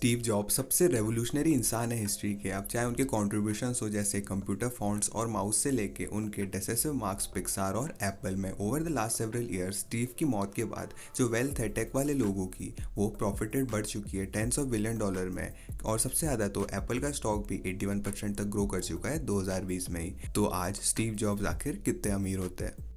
Steve jobs सबसे revolutionary इंसान है हिस्ट्री के। अब चाहे उनके कॉन्ट्रीब्यूशंस हो जैसे कंप्यूटर फॉन्ट्स और माउस से लेके उनके डेसिसिव मार्क्स पिक्सार और एप्पल में over the last several years. Steve की मौत के बाद जो वेल्थ है टेक वाले लोगों की वो प्रॉफिटेड बढ़ चुकी है टेंस ऑफ बिलियन डॉलर में। और सबसे ज़्यादा तो एप्पल का स्टॉक भी 81% तक ग्रो कर चुका है 2020 में ही। तो आज स्टीव जॉब्स आखिर कितने अमीर होते हैं?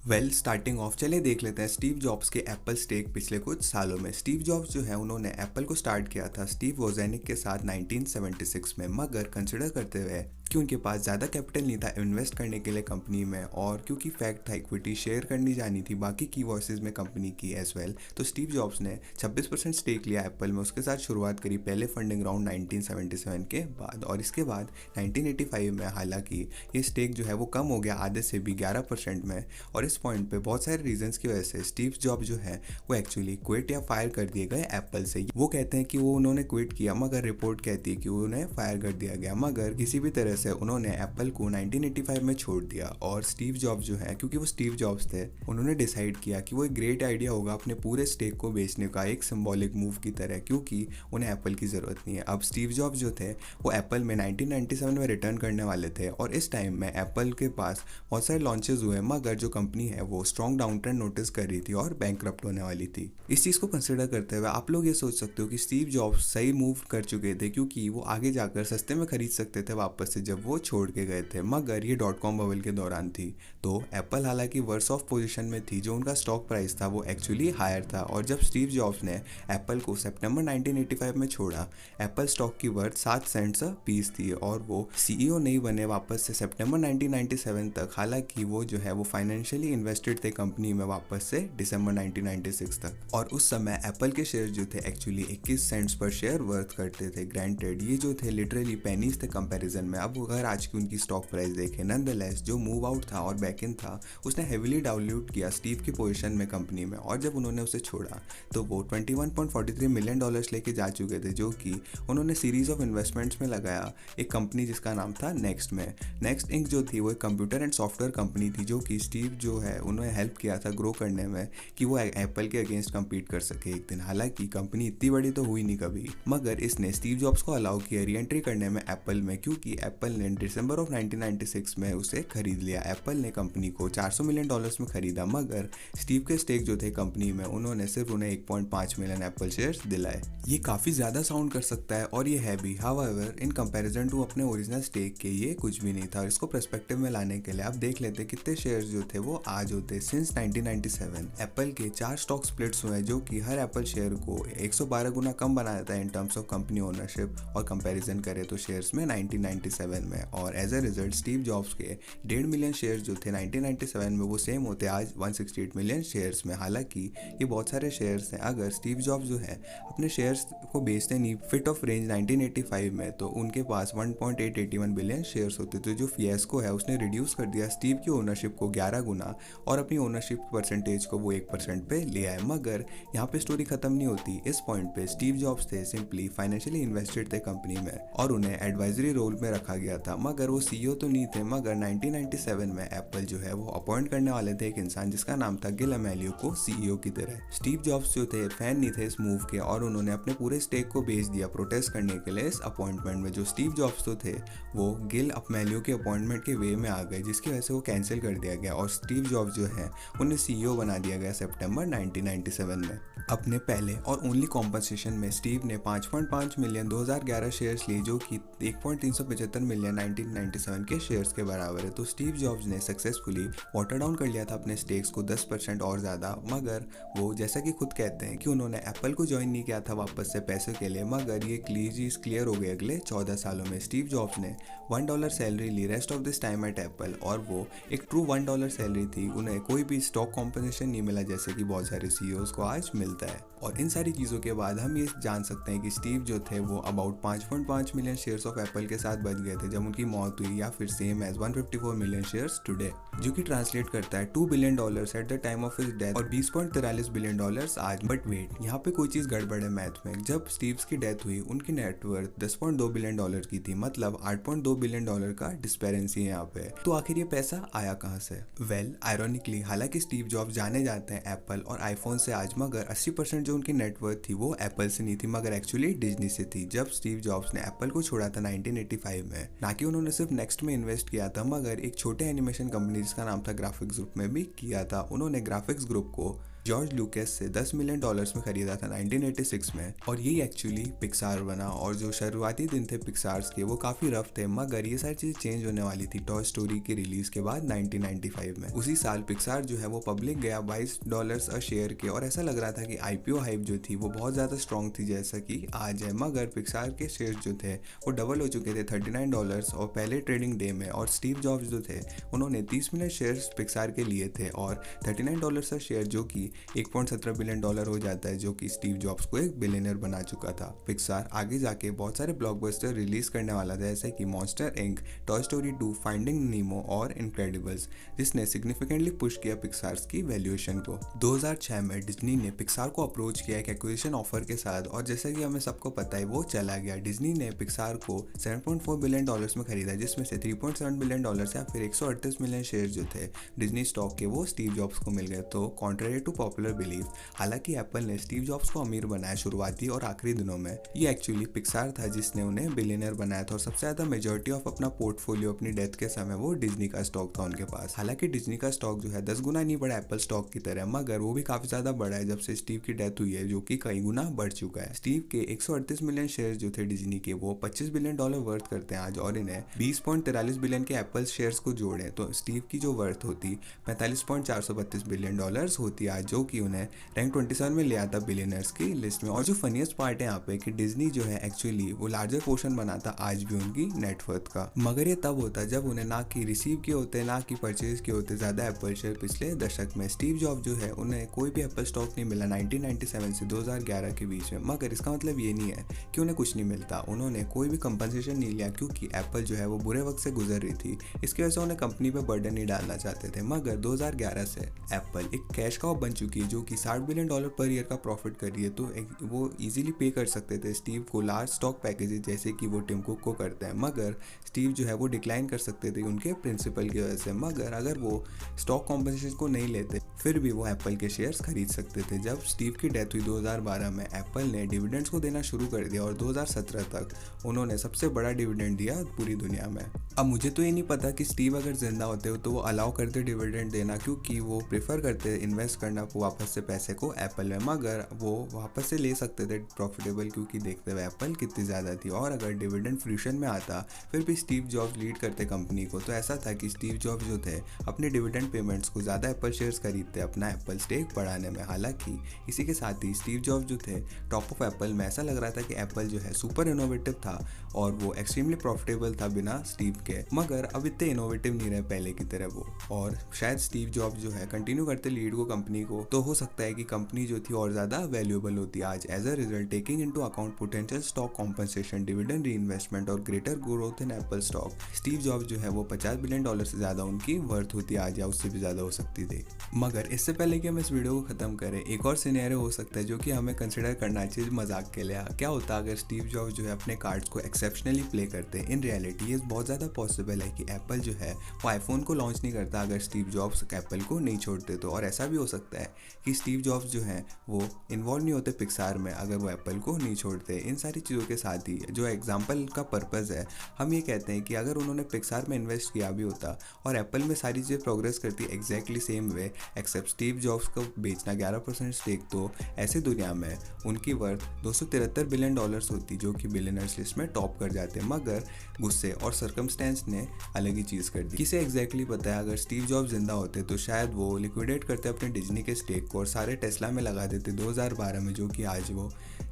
स्टार्टिंग ऑफ चले देख लेते हैं स्टीव जॉब्स के एप्पल स्टेक पिछले कुछ सालों में। स्टीव जॉब्स जो है उन्होंने एप्पल को स्टार्ट किया था स्टीव वोजेनिक के साथ 1976 में, मगर कंसिडर करते हुए कि उनके पास ज़्यादा कैपिटल नहीं था इन्वेस्ट करने के लिए कंपनी में, और क्योंकि फैक्ट था इक्विटी शेयर करनी जानी थी बाकी की वॉइसेस में कंपनी की एज वेल, तो स्टीव जॉब्स ने 26% स्टेक लिया एप्पल में। उसके साथ शुरुआत करी पहले फंडिंग राउंड 1977 के बाद, और इसके बाद 1985 में हालांकि ये स्टेक जो है वो कम हो गया आधे से भी 11% में। और इस पॉइंट पे बहुत सारे रीजंस की वजह से स्टीव जॉब्स जो है वो एक्चुअली क्विट या फायर कर दिए गए एप्पल से। वो कहते हैं कि वो उन्होंने क्विट किया, मगर रिपोर्ट कहती है कि उन्हें फायर कर दिया गया, मगर किसी भी तरह से उन्होंने एप्पल को 1985 में छोड़ दिया। और स्टीव जॉब्स जो है, क्योंकि वो स्टीव जॉब्स थे, उन्होंने डिसाइड किया कि वो एक ग्रेट आइडिया होगा अपने पूरे स्टेक को बेचने का एक सिंबॉलिक मूव की तरह, क्योंकि उन्हें एप्पल की ज़रूरत नहीं है। अब स्टीव जॉब्स जो थे वो एप्पल में 1997 में रिटर्न करने वाले थे, और इस टाइम में एप्पल के पास बहुत सारे लॉन्चेस हुए, मगर जो कंपनी है वो स्ट्रॉन्ग डाउन ट्रेंड नोटिस कर रही थी और बैंकरप्ट होने वाली थी। इस चीज़ को कंसिडर करते हुए आप लोग ये सोच सकते हो कि स्टीव जॉब्स सही मूव कर चुके थे, क्योंकि वो आगे जाकर सस्ते में खरीद सकते थे वापस से जब वो छोड़ के गए थे, मगर ये डॉट कॉम बबल के दौरान थी। तो एप्पल हालांकि वर्स ऑफ पोजीशन में थी, जो उनका स्टॉक प्राइस था वो एक्चुअली हायर था। और जब स्टीव जॉब्स ने एप्पल को सितंबर 1985 में छोड़ा, एप्पल स्टॉक की वर्थ 7 सेंट्स पीस थी, और वो सीईओ नहीं बने वापस से सितंबर 1997 तक। हालांकि वो जो है वो फाइनेंशियली इन्वेस्टेड थे कंपनी में वापस से दिसंबर 1996 तक। और उस समय एप्पल के शेयर जो थे एक्चुअली 21 सेंट्स पर शेयर वर्थ करते थे। ग्रांटेड ये जो थे लिटरली पेनीज थे कंपैरिजन में। अब अगर आज की उनकी स्टॉक प्राइस देखें, नॉनदलेस जो मूव आउट था और बैक इन था उसने हेविली डाउल्यूट किया स्टीव की पोजीशन में कंपनी में। और जब उन्होंने उसे छोड़ा तो वो 21.43 मिलियन डॉलर्स लेके जा चुके थे, जो कि उन्होंने सीरीज ऑफ इन्वेस्टमेंट्स में लगाया एक कंपनी जिसका नाम था नेक्स्ट में। नेक्स्ट इंक जो थी वो एक कंप्यूटर एंड सॉफ्टवेयर कंपनी थी, जो कि स्टीव जो है उन्होंने हेल्प किया था ग्रो करने में कि वो एप्पल के अगेंस्ट कम्पीट कर सके एक दिन। हालांकि कंपनी इतनी बड़ी तो हुई नहीं कभी, मगर इसने स्टीव जॉब्स को अलाउ किया री एंट्री करने में एप्पल में, क्योंकि एप्पल ने दिसंबर ऑफ 1996 में उसे खरीद लिया। एप्पल ने कंपनी को 400 मिलियन डॉलर्स में खरीदा, मगर स्टीव के स्टेक जो थे कंपनी में उन्होंने सिर्फ उन्हें 1.5 मिलियन एप्पल शेयर्स दिलाए। ये काफ़ी ज़्यादा साउंड कर सकता है और ये है भी, हाउएवर इन कंपैरिजन टू अपने ओरिजिनल स्टेक के ये कुछ भी नहीं था। और इसको पर्सपेक्टिव में लाने के लिए आप देख लेते कितने शेयर्स जो थे वो आज होते। सिंस 1997 एप्पल के 4 स्टॉक स्प्लिट्स हुए, जो कि हर एप्पल शेयर को 112 गुना कम बना देता है in terms of company ownership. और कंपैरिजन करें तो शेयर्स में 1997 में, और as a result Steve Jobs के 1.5 मिलियन शेयर्स जो थे 1997 में वो सेम होते आज 168 मिलियन शेयर्स में। हालांकि ये बहुत सारे शेयर्स हैं। अगर स्टीव जॉब्स जो है अपने शेयर्स को बेचते नहीं फिट ऑफ रेंज 1985 में, तो उनके पास 1.881 बिलियन शेयर्स होते। तो जो फिएस्को है उसने रिड्यूस कर दिया स्टीव की ओनरशिप को 11 गुना, और अपनी ओनरशिप परसेंटेज को वो 1% पे ले आए। मगर यहाँ पे स्टोरी खत्म नहीं होती। इस पॉइंट पे स्टीव जॉब्स थे सिंपली फाइनेंशियली इन्वेस्टेड थे कंपनी में, और उन्हें एडवाइजरी रोल में रखा गया था। मगर वो सीईओ तो नहीं थे, मगर 1997 में एप्पल जो है वो अपॉइंट करने वाले थे एक इंसान जिसका नाम था गिल अमेलियो को सीईओ की तरह। स्टीव जॉब्स जो थे फैन नहीं थे इस मूव के, और उन्होंने अपने पूरे स्टेक को बेच दिया प्रोटेस्ट करने के लिए इस अपॉइंटमेंट में। जो स्टीव जॉब्स तो थे वो गिल अमेलियो के अपॉइंटमेंट के वे में आ गए, जिसकी वजह से वो कैंसिल कर दिया गया, और स्टीव जॉब्स जो है उन्हें सीईओ बना दिया गया सितंबर 1997 में। अपने पहले और ओनली कॉम्पनसेशन में स्टीव ने 5.5 मिलियन 2011 शेयर्स लिए, जो कि 1.375 मिलियन 1997 के शेयर्स के बराबर है। तो स्टीव जॉब्स ने सक्सेसफुली वाटर डाउन कर लिया था अपने स्टेक्स को 10% और ज़्यादा। मगर वो जैसा कि खुद कहते हैं कि उन्होंने एप्पल को ज्वाइन नहीं किया था वापस से पैसे के लिए, मगर ये चीज़ क्लियर हो गई अगले 14 सालों में। स्टीव जॉब्स ने $1 सैलरी ली rest of this time at Apple, और वो एक ट्रू $1 सैलरी थी। उन्हें कोई भी स्टॉक कॉम्पनसेशन नहीं मिला जैसे कि बहुत सारे सीईओज को आज मिलता है। और इन सारी चीज़ों के बाद हम ये जान सकते हैं कि स्टीव जो थे वो about 5.5 million shares of Apple के साथ बच गए थे जब उनकी मौत हुई, या फिर same as 154 million shares today, जो कि ट्रांसलेट करता है $2 billion at the time of his death और $20.43 बिलियन आज। बट वेट, यहाँ पे कोई चीज गड़बड़ है मैथ में। जब स्टीव्स की डेथ हुई उनकी नेटवर्थ $10.2 बिलियन की थी, मतलब $8.2 बिलियन का डिस्पेरेंसी है यहाँ पे। तो आखिर ये पैसा आया कहाँ से? वेल, आयरॉनिकली, हालांकि स्टीव जॉब्स जाने जाते हैं एप्पल और आईफोन से आज, मगर 80% जो उनकी नेटवर्थ थी वो एप्पल से नहीं थी, मगर एक्चुअली डिज्नी से थी। जब स्टीव जॉब्स ने एप्पल को छोड़ा था 1985 में, ना कि उन्होंने सिर्फ नेक्स्ट में इन्वेस्ट किया था, मगर एक छोटे एनिमेशन कंपनी जिसका नाम था ग्राफिक्स ग्रुप में भी किया था। उन्होंने ग्राफिक्स ग्रुप को जॉर्ज लुकेस से $10 मिलियन में खरीदा था 1986 में, और यही एक्चुअली पिक्सार बना। और जो शुरुआती दिन थे पिक्सार्स के वो काफी रफ थे, मगर ये सारी चीजें चेंज होने वाली थी टॉय स्टोरी की रिलीज के बाद 1995 में। उसी साल पिक्सार जो है वो पब्लिक गया $22 अ शेयर के, और ऐसा लग रहा था कि आईपीओ हाइप जो थी वो बहुत ज्यादा स्ट्रॉन्ग थी जैसा कि आज है, मगर पिक्सार के शेयर जो थे वो डबल हो चुके थे $39 और पहले ट्रेडिंग डे में। और स्टीव जॉब्स जो थे उन्होंने 30 मिलियन शेयर्स पिक्सार के लिए थे, और $39 अ शेयर जो कि $1.17 बिलियन हो जाता है, जो कि स्टीव जॉब्स को एक बिलियनर बना चुका था। पिक्सार आगे जाके बहुत सारे ब्लॉकबस्टर रिलीज करने वाला था, जैसे कि monster Inc, toy story 2, finding Nemo और इनक्रेडिबल्स, जिसने सिग्निफिकेंटली पुश किया पिक्सार की वैल्यूएशन को। 2006 में डिज्नी ने पिक्सार को अप्रोच किया एक एक्विजिशन ऑफर के साथ, और जैसा कि हमें सबको पता है वो चला गया। डिज्नी ने पिक्सार को $7.4 बिलियन में खरीदा, जिसमें से $3.7 बिलियन या फिर 138 मिलियन शेयर जो थे डिज्नी स्टॉक के वो स्टीव जॉब्स को मिल गए। तो कॉन्ट्रेरी टू पॉपुलर बिलीफ, हालांकि एप्पल ने स्टीव जॉब्स को अमीर बनाया शुरुआती और आखिरी दिनों में, ये एक्चुअली पिक्सार था जिसने उन्हें बिलियनर बनाया था। और सबसे ज्यादा मेजॉरिटी ऑफ अपना पोर्टफोलियो अपनी डेथ के समय वो डिज्नी का स्टॉक था उनके पास। हालांकि डिज्नी का स्टॉक जो है 10 गुना नहीं बढ़ा एप्पल स्टॉक की तरह, मगर वो भी काफी ज्यादा बढ़ा है जब से स्टीव की डेथ हुई है, जो कि कई गुना बढ़ चुका है। स्टीव के 138 मिलियन शेयर जो थे डिज्नी के वो $25 बिलियन वर्थ करते हैं आज, और इन्हें 20.43 बिलियन के एप्पल शेयर्स को जोड़े तो स्टीव की जो वर्थ होती 45.432 बिलियन होती आज, जो कि उन्हें रैंक 27 में ले आता बिलियनर्स की लिस्ट में। और जो फनीस्ट पार्ट है यहाँ पे कि डिज्नी जो है एक्चुअली वो लार्जर पोर्शन बनाता आज भी उनकी नेटवर्थ का, मगर ये तब होता जब उन्हें ना कि रिसीव किए होते ना कि परचेज किए होते ज्यादा एप्पल शेयर पिछले दशक में। स्टीव जॉब जो है उन्हें कोई भी एप्पल स्टॉक नहीं मिला 1997 से 2011 के बीच में, मगर इसका मतलब ये नहीं है कि उन्हें कुछ नहीं मिलता। उन्होंने कोई भी कंपनसेशन नहीं लिया क्योंकि एप्पल जो है वो बुरे वक्त से गुजर रही थी, इसकी वजह से उन्हें कंपनी पे बर्डन नहीं डालना चाहते थे। मगर 2011 से एप्पल एक कैश काउ बन चुकी है जो कि $60 बिलियन पर ईयर का प्रॉफिट कर रही है, तो वो इजीली पे कर सकते थे स्टीव को लार्ज स्टॉक पैकेजेस जैसे कि वो टिम कुक को करते हैं, मगर स्टीव जो है वो डिक्लाइन कर सकते थे उनके प्रिंसिपल की वजह से। मगर अगर वो स्टॉक कॉम्पनसेशन को नहीं लेते फिर भी वो एप्पल के शेयर्स खरीद सकते थे। जब स्टीव की डेथ हुई 2012 में, एप्पल ने डिविडेंड्स को देना शुरू कर दिया और 2017 तक उन्होंने सबसे बड़ा डिविडेंड दिया पूरी दुनिया में। अब मुझे तो ये नहीं पता कि स्टीव अगर जिंदा होते हो तो वो अलाउ करते डिविडेंड देना, क्योंकि वो प्रेफर करते इन्वेस्ट करना वापस से पैसे को एप्पल में, मगर वो वापस से ले सकते थे प्रॉफिटेबल, क्योंकि देखते हुए एप्पल कितनी ज़्यादा थी। और अगर डिविडेंड फ्यूशन में आता फिर भी स्टीव जॉब्स लीड करते कंपनी को, तो ऐसा था कि स्टीव जॉब्स जो थे अपने डिविडेंड पेमेंट्स को ज़्यादा एप्पल शेयर्स खरीदते अपना एप्पल स्टेक बढ़ाने में। हालांकि इसी के साथ ही स्टीव जॉब्स जो थे टॉप ऑफ एप्पल में, ऐसा लग रहा था कि एप्पल जो है सुपर इनोवेटिव था और वो एक्सट्रीमली प्रॉफिटेबल था बिना स्टीव के, मगर अब इतने इनोवेटिव नहीं रहे पहले की तरह वो। और शायद स्टीव जॉब्स जो है कंटिन्यू करते लीड को कंपनी को, तो हो सकता है कि कंपनी जो थी और ज़्यादा वैल्यूएबल होती आज। As a result, taking into account potential stock compensation, dividend reinvestment और greater growth in Apple stock, Steve Jobs जो है वो $50 बिलियन से ज़्यादा उनकी वर्थ होती आज, या उससे भी ज़्यादा हो सकती थी। मगर इससे पहले कि हम इस वीडियो को खत्म करें, एक और सिनेरियो हो सकता है जो कि हमें कंसिडर करना चाहिए मजाक के लिए। क्या होता अगर स्टीव जॉब्स जो है अपने कार्ड्स को एक्सेप्शनली प्ले करते? इन रियलिटी ये बहुत ज़्यादा पॉसिबल है कि एप्पल जो है वो आईफोन को लॉन्च नहीं करता अगर स्टीव जॉब्स एप्पल को नहीं छोड़ते तो। और ऐसा भी हो सकता है कि स्टीव जॉब्स जो है वो इन्वॉल्व नहीं होते पिक्सार में अगर वो एप्पल को नहीं छोड़ते। इन सारी चीज़ों के साथ ही जो एग्जाम्पल का पर्पज़ है, हम ये कहते हैं कि अगर उन्होंने पिक्सार में इन्वेस्ट किया भी होता और एप्पल में सारी चीज़ें प्रोग्रेस करती exactly same way, except Steve Jobs को बेचना 11% स्टेक, तो ऐसे दुनिया में उनकी वर्थ $273 बिलियन होती, जो कि बिलियनर्स लिस्ट में टॉप कर जाते। मगर गुस्से और सर्कमस्टेंस ने अलग ही चीज़ कर दी। किसे एग्जैक्टली पता है अगर स्टीव जॉब्स जिंदा होते तो शायद वो लिक्विडेट करते अपने डिज्नी के स्टेक को और सारे टेस्ला में लगा देते 2012 में, जो कि आज वो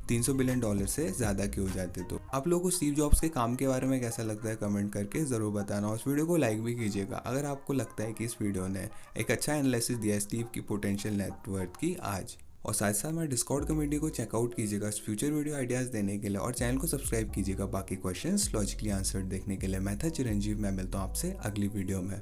$300 बिलियन से ज़्यादा के हो जाते। तो आप लोगों को स्टीव जॉब्स के काम के बारे में कैसा लगता है कमेंट करके ज़रूर बताना, और इस वीडियो को लाइक भी कीजिएगा अगर आपको लगता है कि इस वीडियो ने एक अच्छा एनालिसिस दिया स्टीव की पोटेंशियल नेटवर्थ की आज। और साथ साथ हमारे डिस्कॉर्ड कम्युनिटी को चेकआउट कीजिएगा फ्यूचर वीडियो आइडियाज़ देने के लिए, और चैनल को सब्सक्राइब कीजिएगा बाकी क्वेश्चंस लॉजिकली आंसर्ड देखने के लिए। मैं था चिरंजीव, मैं मिलता हूँ आपसे अगली वीडियो में।